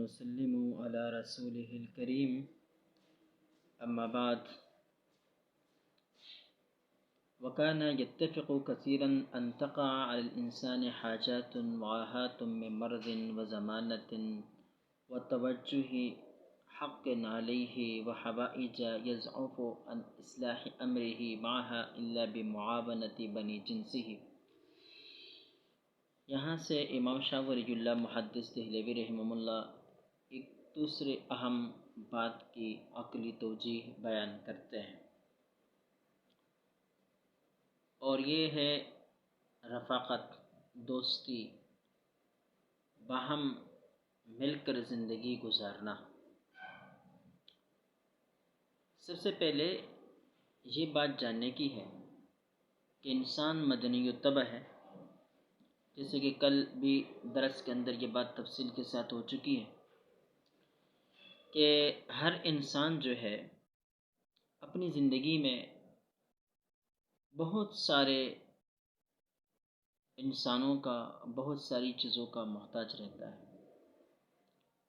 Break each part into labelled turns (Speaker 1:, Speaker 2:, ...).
Speaker 1: ونسلم على رسوله الكريم أما بعد وكان يتفق كثيرا أن تقع على الإنسان حاجات وعاهات من مرض وزمانة وتوجه حق عليه وحوائج يزعف عن إصلاح أمره معها إلا بمعاونة بني جنسه۔ یہاں سے امام شاہ ولی اللہ محدث دہلوی رحمہ اللہ ایک دوسرے اہم بات کی عقلی توجیہ بیان کرتے ہیں، اور یہ ہے رفاقت، دوستی، باہم مل کر زندگی گزارنا۔ سب سے پہلے یہ بات جاننے کی ہے کہ انسان مدنی طبع ہے، جیسے کہ کل بھی درس کے اندر یہ بات تفصیل کے ساتھ ہو چکی ہے کہ ہر انسان جو ہے اپنی زندگی میں بہت سارے انسانوں کا، بہت ساری چیزوں کا محتاج رہتا ہے۔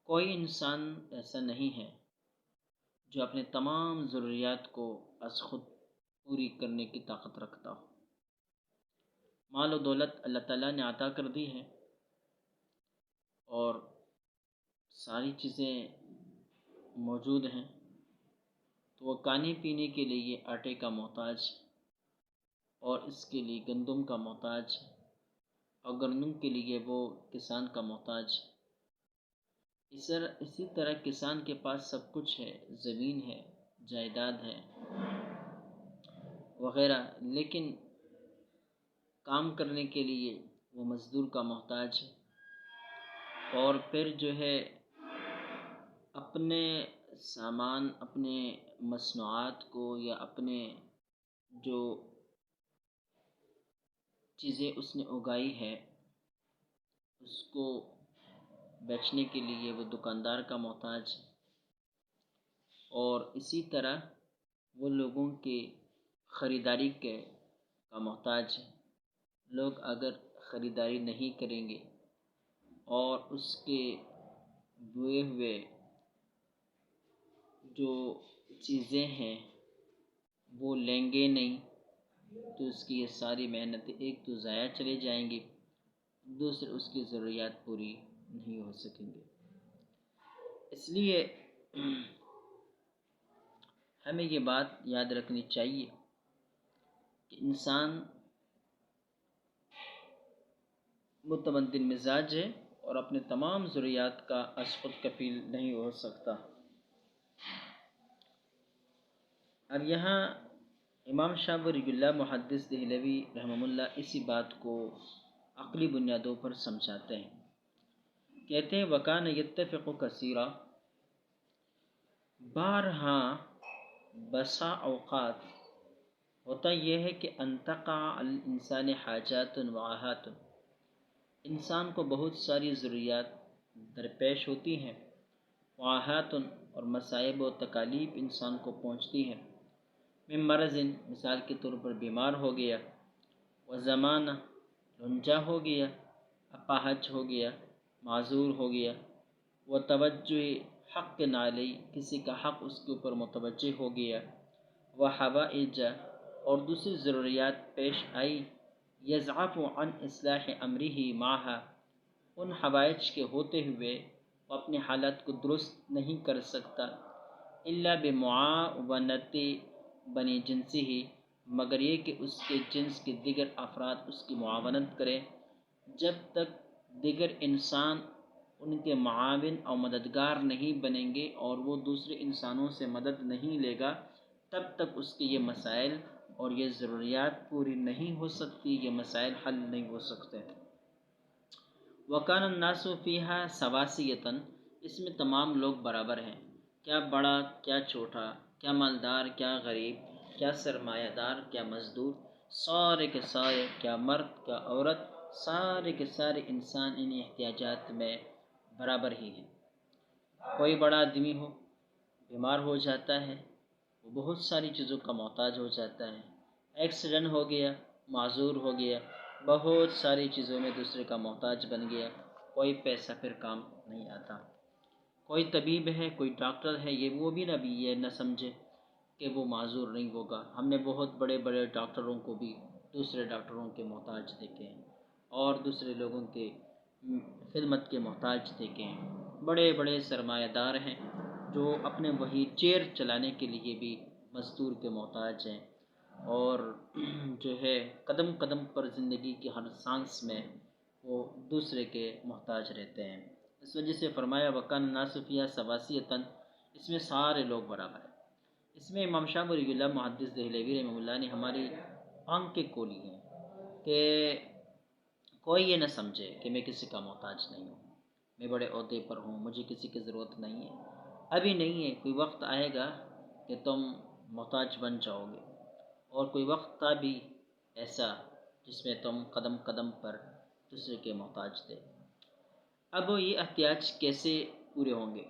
Speaker 1: کوئی انسان ایسا نہیں ہے جو اپنے تمام ضروریات کو از خود پوری کرنے کی طاقت رکھتا ہو۔ مال و دولت اللہ تعالیٰ نے عطا کر دی ہے، اور ساری چیزیں موجود ہیں، تو وہ کھانے پینے کے لیے آٹے کا محتاج، اور اس کے لیے گندم کا محتاج، اور گندم کے لیے وہ کسان کا محتاج۔ اسی طرح کسان کے پاس سب کچھ ہے، زمین ہے، جائیداد ہے وغیرہ، لیکن کام کرنے کے لیے وہ مزدور کا محتاج ہے، اور پھر جو ہے اپنے سامان، اپنے مصنوعات کو یا اپنے جو چیزیں اس نے اگائی ہے اس کو بیچنے کے لیے وہ دکاندار کا محتاج ہے، اور اسی طرح وہ لوگوں کی خریداری کا محتاج ہے۔ لوگ اگر خریداری نہیں کریں گے اور اس کے بوئے ہوئے جو چیزیں ہیں وہ لیں گے نہیں، تو اس کی یہ ساری محنتیں ایک تو ضائع چلے جائیں گی، دوسرے اس کی ضروریات پوری نہیں ہو سکیں گے۔ اس لیے ہمیں یہ بات یاد رکھنی چاہیے کہ انسان متمدن مزاج ہے اور اپنے تمام ضروریات کا از خود کفیل نہیں ہو سکتا۔ اب یہاں امام شاہ ولی اللہ محدث دہلوی رحمہ اللہ اسی بات کو عقلی بنیادوں پر سمجھاتے ہیں۔ کہتے ہیں وَكَانَ يَتَّفِقُ كَثِيرًا، بارہا بسا اوقات ہوتا یہ ہے کہ ان تقع علی الانسان حاجات وعاہات، انسان کو بہت ساری ضروریات درپیش ہوتی ہیں، وعاہات اور مصائب و تکالیف انسان کو پہنچتی ہیں، من مرض مثال کے طور پر بیمار ہو گیا، و زمانہ رنجا ہو گیا، اپاہج ہو گیا، معذور ہو گیا، و توجہ حق علی، کسی کا حق اس کے اوپر متوجہ ہو گیا، و حوائج اور دوسری ضروریات پیش آئی، یضعف عن اصلاح امرہ معہا، ان حوائج کے ہوتے ہوئے وہ اپنے حالات کو درست نہیں کر سکتا، الا بمعاونۃ بنی جنسہ، مگر یہ کہ اس کے جنس کے دیگر افراد اس کی معاونت کریں۔ جب تک دیگر انسان ان کے معاون اور مددگار نہیں بنیں گے اور وہ دوسرے انسانوں سے مدد نہیں لے گا، تب تک اس کے یہ مسائل اور یہ ضروریات پوری نہیں ہو سکتی، یہ مسائل حل نہیں ہو سکتے۔ وَكَانَ النَّاسُ فِيهَا سَوَاسِيَةً، اس میں تمام لوگ برابر ہیں، کیا بڑا کیا چھوٹا، کیا مالدار کیا غریب، کیا سرمایہ دار کیا مزدور، سارے کے سارے، کیا مرد کیا عورت، سارے کے سارے انسان ان احتیاجات میں برابر ہی ہیں۔ کوئی بڑا آدمی ہو، بیمار ہو جاتا ہے، وہ بہت ساری چیزوں کا محتاج ہو جاتا ہے، ایکسیڈنٹ ہو گیا، معذور ہو گیا، بہت ساری چیزوں میں دوسرے کا محتاج بن گیا، کوئی پیسہ پھر کام نہیں آتا۔ کوئی طبیب ہے، کوئی ڈاکٹر ہے، وہ بھی یہ نہ سمجھے کہ وہ معذور نہیں ہوگا۔ ہم نے بہت بڑے بڑے ڈاکٹروں کو بھی دوسرے ڈاکٹروں کے محتاج دیکھے ہیں اور دوسرے لوگوں کے خدمت کے محتاج دیکھے ہیں۔ بڑے بڑے سرمایہ دار ہیں جو اپنے وہی چیئر چلانے کے لیے بھی مزدور کے محتاج ہیں، اور جو ہے قدم قدم پر زندگی کی ہر سانس میں وہ دوسرے کے محتاج رہتے ہیں۔ اس وجہ سے فرمایا وَكَانَ النَّاسُ فِيهَا سَوَاسِيَةً، اس میں سارے لوگ برابر ہیں۔ اس میں امام شاہ ولی اللہ محدث دہلوی رحمہ اللہ نے ہماری آنکھیں کھولی ہیں کہ کوئی یہ نہ سمجھے کہ میں کسی کا محتاج نہیں ہوں، میں بڑے عہدے پر ہوں، مجھے کسی کی ضرورت نہیں ہے۔ ابھی نہیں ہے، کوئی وقت آئے گا کہ تم محتاج بن جاؤ گے، اور کوئی وقت تھا بھی ایسا جس میں تم قدم قدم پر دوسرے کے محتاج تھے۔ اب یہ احتیاج کیسے پورے ہوں گے،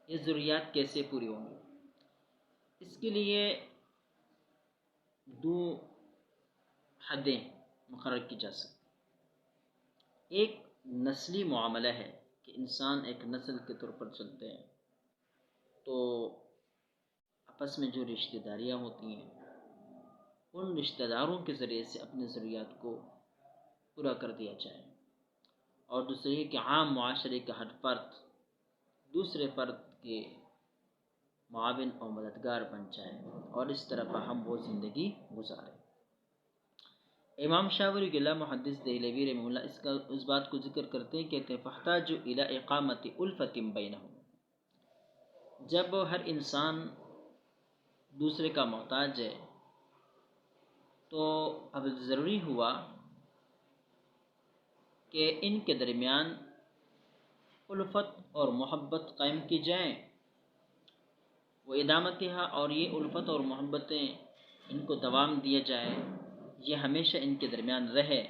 Speaker 1: یہ ضروریات کیسے پوری ہوں گی؟ اس کے لیے دو حدیں مقرر کی جا سکتی۔ ایک نسلی معاملہ ہے کہ انسان ایک نسل کے طور پر چلتے ہیں، تو آپس میں جو رشتہ داریاں ہوتی ہیں ان رشتہ داروں کے ذریعے سے اپنی ضروریات کو پورا کر دیا جائے، اور دوسرے یہ کہ عام معاشرے کا ہر فرد دوسرے فرد کے معاون اور مددگار بن جائے، اور اس طرح ہم وہ زندگی گزاریں۔ امام شاہ ولی اللہ محدث دہلوی رحمہ اللہ اس بات کو ذکر کرتے ہیں، کہتے ہیں فَاحْتَاجُوا إِلَىٰ إِقَامَةِ أُلْفَةٍ بَيْنَهُمْ، جب ہر انسان دوسرے کا محتاج ہے تو اب ضروری ہوا کہ ان کے درمیان الفت اور محبت قائم کی جائیں، وہ ادامتها، اور یہ الفت اور محبتیں ان کو دوام دیا جائے، یہ ہمیشہ ان کے درمیان رہے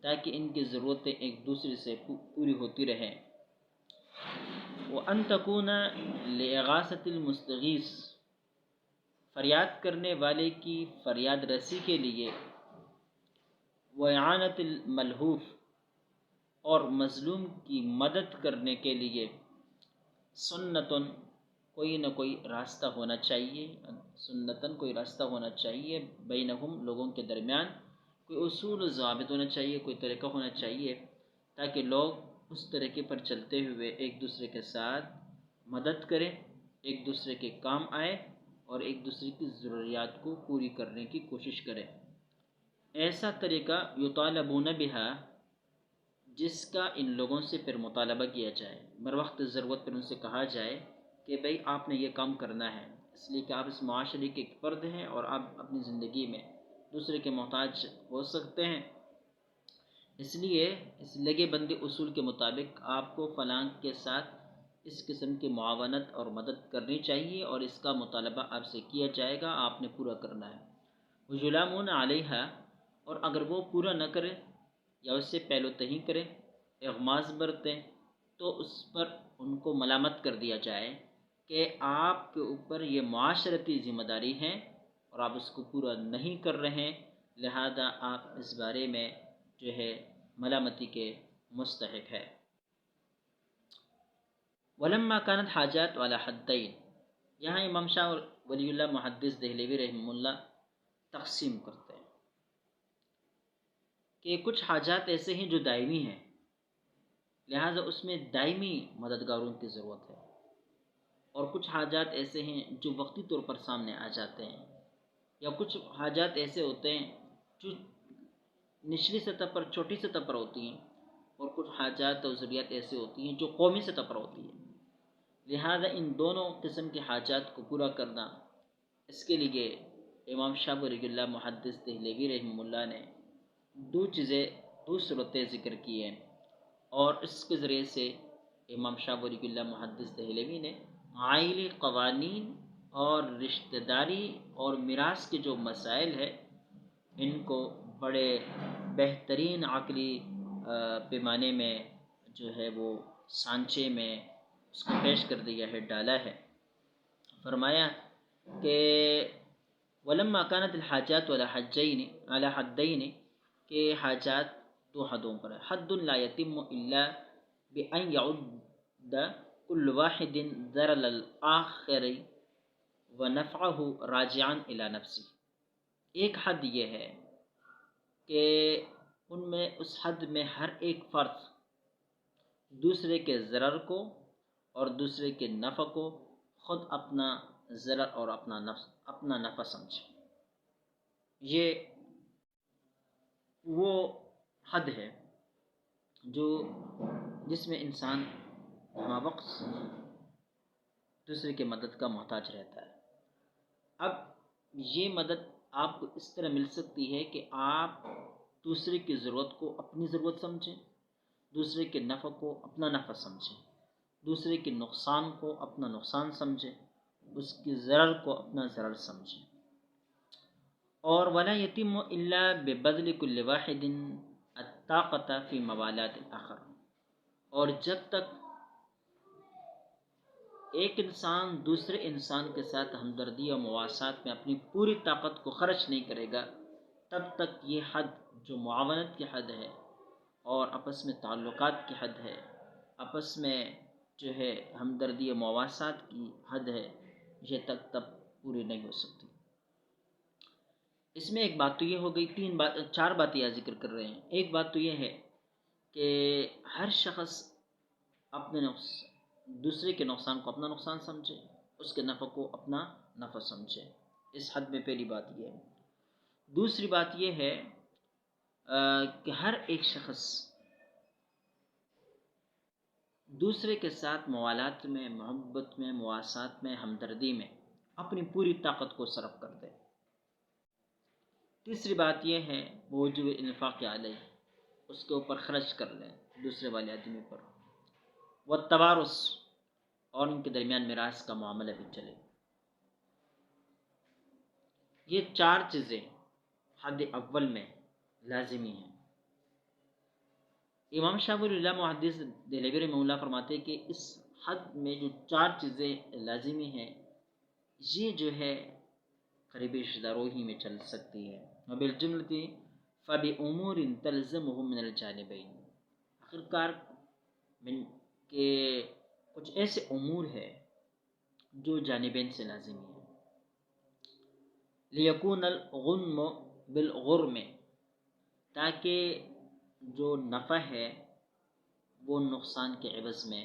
Speaker 1: تاکہ ان کی ضرورتیں ایک دوسرے سے پوری ہوتی رہیں۔ وَأَن تَكُونَ لِإِغَاثَةِ الْمُسْتَغِيثِ، فریاد کرنے والے کی فریاد رسی کے لیے، وَإِعَانَةِ الْمَلْهُوفِ، اور مظلوم کی مدد کرنے کے لیے، سنتن، کوئی نہ کوئی راستہ ہونا چاہیے، سنتن کوئی راستہ ہونا چاہیے، بینہم لوگوں کے درمیان کوئی اصول و ضوابط ہونا چاہیے، کوئی طریقہ ہونا چاہیے تاکہ لوگ اس طریقے پر چلتے ہوئے ایک دوسرے کے ساتھ مدد کریں، ایک دوسرے کے کام آئے اور ایک دوسرے کی ضروریات کو پوری کرنے کی کوشش کریں۔ ایسا طریقہ یطالبون بہا، جس کا ان لوگوں سے پھر مطالبہ کیا جائے، بر وقت ضرورت پر ان سے کہا جائے کہ بھئی آپ نے یہ کام کرنا ہے، اس لیے کہ آپ اس معاشرے کے ایک فرد ہیں اور آپ اپنی زندگی میں دوسرے کے محتاج ہو سکتے ہیں، اس لیے اس لگے بندی اصول کے مطابق آپ کو فلاں کے ساتھ اس قسم کی معاونت اور مدد کرنی چاہیے، اور اس کا مطالبہ آپ سے کیا جائے گا، آپ نے پورا کرنا ہے۔ وَيُلَامُونَ عَلَيْهَا، اور اگر وہ پورا نہ کرے یا اس سے پہلو تہی کرے، اغماض برتیں، تو اس پر ان کو ملامت کر دیا جائے کہ آپ کے اوپر یہ معاشرتی ذمہ داری ہے اور آپ اس کو پورا نہیں کر رہے ہیں، لہذا آپ اس بارے میں جو ہے ملامتی کے مستحق ہے۔ وَلَمَّا كَانَتْ حَاجَاتُ عَلَى حَدَّيْنِ، یہاں امام شاہ ولی اللہ محدث دہلوی رحمہ اللہ تقسیم کرتے ہیں کہ کچھ حاجات ایسے ہیں جو دائمی ہیں، لہٰذا اس میں دائمی مددگاروں کی ضرورت ہے، اور کچھ حاجات ایسے ہیں جو وقتی طور پر سامنے آ جاتے ہیں، یا کچھ حاجات ایسے ہوتے ہیں جو نچلی سطح پر، چھوٹی سطح پر ہوتی ہیں، اور کچھ حاجات اور ضروریات ایسے ہوتی ہیں جو قومی سطح پر ہوتی ہیں۔ لہذا ان دونوں قسم کے حاجات کو پورا کرنا، اس کے لیے امام شاہ ولی اللہ محدث دہلوی رحمہ اللہ نے دو صورتیں ذکر کی ہیں، اور اس کے ذریعے سے امام شاہ ولی اللہ محدث دہلوی نے عائلی قوانین اور رشتہ داری اور میراث کے جو مسائل ہے ان کو بڑے بہترین عقلی پیمانے میں جو ہے وہ سانچے میں اس کو پیش کر دیا ہے، ڈالا ہے۔ فرمایا کہ وَلَمَّا كَانَتِ الْحَاجَاتُ عَلَى حَدَّيْنِ، کہ حاجات دو حدوں پر ہے، حد لا يتم إلا بأن يعد کل واحد ذرل الآخر ونفعہ راجعا الی نفسی. ایک حد یہ ہے کہ ان میں اس حد میں ہر ایک فرد دوسرے کے ضرر کو اور دوسرے کے نفع کو خود اپنا ضرر اور اپنا نفع سمجھے. یہ وہ حد ہے جس میں انسان وقت دوسرے کے مدد کا محتاج رہتا ہے. اب یہ مدد آپ کو اس طرح مل سکتی ہے کہ آپ دوسرے کی ضرورت کو اپنی ضرورت سمجھیں، دوسرے کے نفع کو اپنا نفع سمجھیں، دوسرے کے نقصان کو اپنا نقصان سمجھیں، اس کی ضرر کو اپنا ضرر سمجھیں. اور ولا یتم الا ببذل کل واحد الطاقت فی موالات الاخر. اور جب تک ایک انسان دوسرے انسان کے ساتھ ہمدردی اور مواسات میں اپنی پوری طاقت کو خرچ نہیں کرے گا، تب تک یہ حد جو معاونت کی حد ہے اور آپس میں تعلقات کی حد ہے، آپس میں جو ہے ہمدردی اور مواسات کی حد ہے، یہ تب پوری نہیں ہو سکتی. اس میں ایک بات تو یہ ہو گئی، چار باتیں یہاں ذکر کر رہے ہیں. ایک بات تو یہ ہے کہ ہر شخص اپنے دوسرے کے نقصان کو اپنا نقصان سمجھے، اس کے نفع کو اپنا نفع سمجھے. اس حد میں پہلی بات یہ ہے. دوسری بات یہ ہے کہ ہر ایک شخص دوسرے کے ساتھ موالات میں، محبت میں، مواسات میں، ہمدردی میں اپنی پوری طاقت کو صرف کر دے. تیسری بات یہ ہے وجوب انفاق علیہ، اس کے اوپر خرچ کر لیں دوسرے والے آدمی پر. والتوارث، اور ان کے درمیان میراث کا معاملہ بھی چلے. یہ چار چیزیں حد اول میں لازمی ہیں. امام شاہ ولی اللہ محدث دہلوی رحمہ اللہ فرماتے کہ اس حد میں جو چار چیزیں لازمی ہیں، یہ جو ہے قریبی رشتہ داروں ہی میں چل سکتی ہے. وبالجملۃ فبامور تلزمه من الجانبین. آخرکار کہ کچھ ایسے امور ہے جو جانبین سے لازمی ہے. لیکون الغنم بالغرم، تاکہ جو نفع ہے وہ نقصان کے عوض میں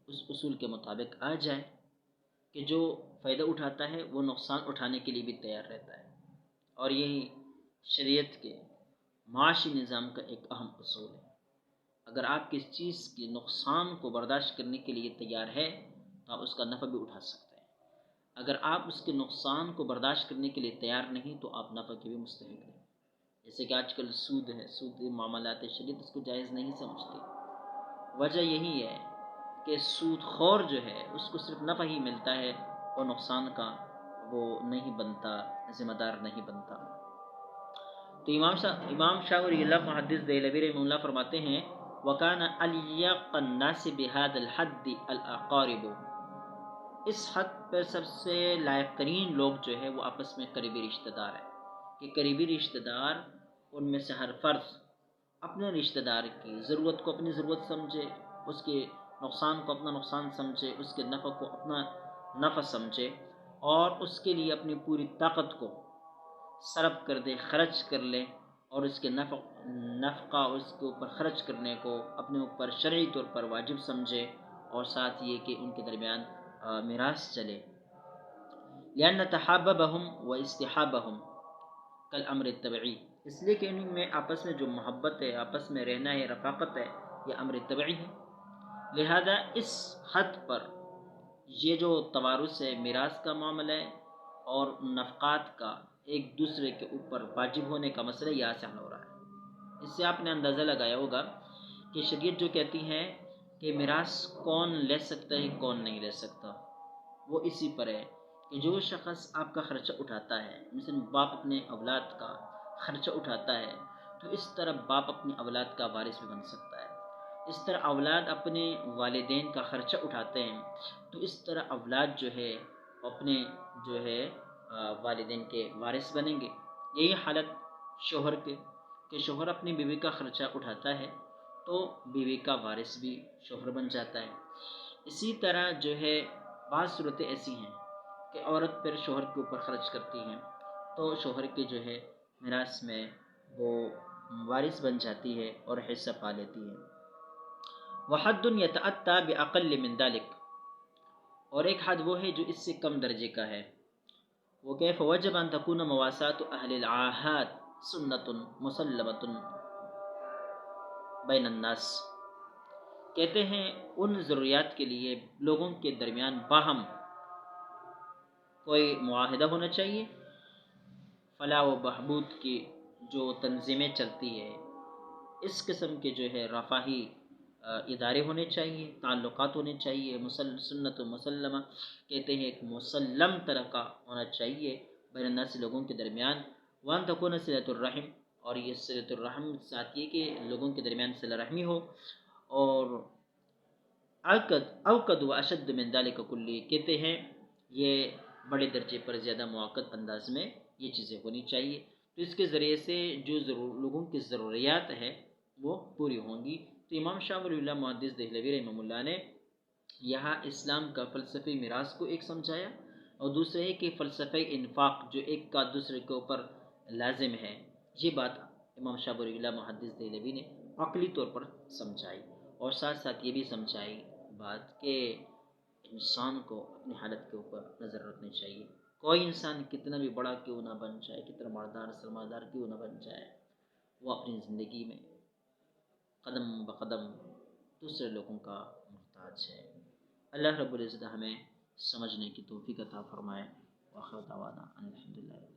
Speaker 1: اس اصول کے مطابق آ جائے کہ جو فائدہ اٹھاتا ہے وہ نقصان اٹھانے کے لیے بھی تیار رہتا ہے. اور یہی شریعت کے معاشی نظام کا ایک اہم اصول ہے. اگر آپ کس چیز کے نقصان کو برداشت کرنے کے لیے تیار ہے تو آپ اس کا نفع بھی اٹھا سکتے ہیں. اگر آپ اس کے نقصان کو برداشت کرنے کے لیے تیار نہیں تو آپ نفع کے بھی مستحق ہیں. جیسے کہ آج کل سود ہے، سود معاملات شریعت اس کو جائز نہیں سمجھتی. وجہ یہی ہے کہ سود خور جو ہے اس کو صرف نفع ہی ملتا ہے اور نقصان کا وہ نہیں بنتا، ذمہ دار نہیں بنتا. تو امام شاہ ولی اللہ محدث دہلوی رحمہ اللہ فرماتے ہیں وَكَانَ أَلْيَقَ النَّاسِ بِهَذَا الْحَدِّ الْأَقَارِبُ. اس حد پر سب سے لائق ترین لوگ جو ہے وہ آپس میں قریبی رشتہ دار ہیں. کہ قریبی رشتہ دار ان میں سے ہر فرد اپنے رشتہ دار کی ضرورت کو اپنی ضرورت سمجھے، اس کے نقصان کو اپنا نقصان سمجھے، اس کے نفع کو اپنا نفع سمجھے، اور اس کے لیے اپنی پوری طاقت کو صرف کر دے، خرچ کر لے، اور اس کے نفقہ اس کے اوپر خرچ کرنے کو اپنے اوپر شرعی طور پر واجب سمجھے، اور ساتھ یہ کہ ان کے درمیان میراث چلے. لأن تحاببهم واستحابهم کالامر الطبعی، اس لیے کہ ان میں آپس میں جو محبت ہے، آپس میں رہنا ہے، رفاقت ہے، یہ امر طبعی ہے. لہذا اس حد پر یہ جو توارث ہے، میراث کا معاملہ ہے، اور نفقات کا ایک دوسرے کے اوپر واجب ہونے کا مسئلہ یہ آسان ہو رہا ہے. اس سے آپ نے اندازہ لگایا ہوگا کہ شریعت جو کہتی ہے کہ میراث کون لے سکتا ہے کون نہیں لے سکتا، وہ اسی پر ہے کہ جو شخص آپ کا خرچہ اٹھاتا ہے، مثلا باپ اپنے اولاد کا خرچہ اٹھاتا ہے، تو اس طرح باپ اپنی اولاد کا وارث بھی بن سکتا ہے. اس طرح اولاد اپنے والدین کا خرچہ اٹھاتے ہیں تو اس طرح اولاد جو ہے اپنے جو ہے والدین کے وارث بنیں گے. یہی حالت شوہر کے، کہ شوہر اپنی بیوی کا خرچہ اٹھاتا ہے تو بیوی کا وارث بھی شوہر بن جاتا ہے۔ اسی طرح جو ہے بعض صورتیں ایسی ہیں کہ عورت پھر شوہر کے اوپر خرچ کرتی ہیں تو شوہر کے جو ہے میراث میں وہ وارث بن جاتی ہے اور حصہ پا لیتی ہے۔ وحد یتأتی باقل من ذلک، اور ایک حد وہ ہے جو اس سے کم درجے کا ہے، وہ کہ فوجب ان تکون مواساۃ اہل العاہات سنت مسلمۃ بین الناس، کہتے ہیں ان ضروریات کے لیے لوگوں کے درمیان باہم کوئی معاہدہ ہونا چاہیے، فلاح و بہبود کی جو تنظیمیں چلتی ہے، اس قسم کے جو ہے رفاہی ادارے ہونے چاہیے، تعلقات ہونے چاہیے، سنت و مسلمہ کہتے ہیں ایک مسلم طرح کا ہونا چاہیے بین الناس لوگوں کے درمیان، وان تکون صلۃ الرحم، اور یہ صلۃ الرحم ساتھ یہ کہ لوگوں کے درمیان صلہ رحمی ہو، اور اوقد و اشد من ذلک کلی، کہتے ہیں یہ بڑے درجے پر زیادہ معقد انداز میں یہ چیزیں ہونی چاہیے، تو اس کے ذریعے سے جو لوگوں کی ضروریات ہے وہ پوری ہوں گی۔ تو امام شاہ ولی اللہ محدث دہلوی رحمہ اللہ نے یہاں اسلام کا فلسفی میراث کو ایک سمجھایا، اور دوسرے ہے کہ فلسفہ انفاق جو ایک کا دوسرے کے اوپر لازم ہے، یہ بات امام شاہ ولی اللہ محدث دہلوی نے عقلی طور پر سمجھائی، اور ساتھ ساتھ یہ بھی سمجھائی بات کہ انسان کو اپنی حالت کے اوپر نظر رکھنی چاہیے، کوئی انسان کتنا بھی بڑا کیوں نہ بن جائے، کتنا مالدار سرمایہ دار کیوں نہ بن جائے، وہ اپنی زندگی میں قدم بقدم دوسرے لوگوں کا محتاج ہے۔ اللہ رب العزت ہمیں سمجھنے کی توفیق عطا فرمائے۔ وآخر دعوانا الحمدللہ۔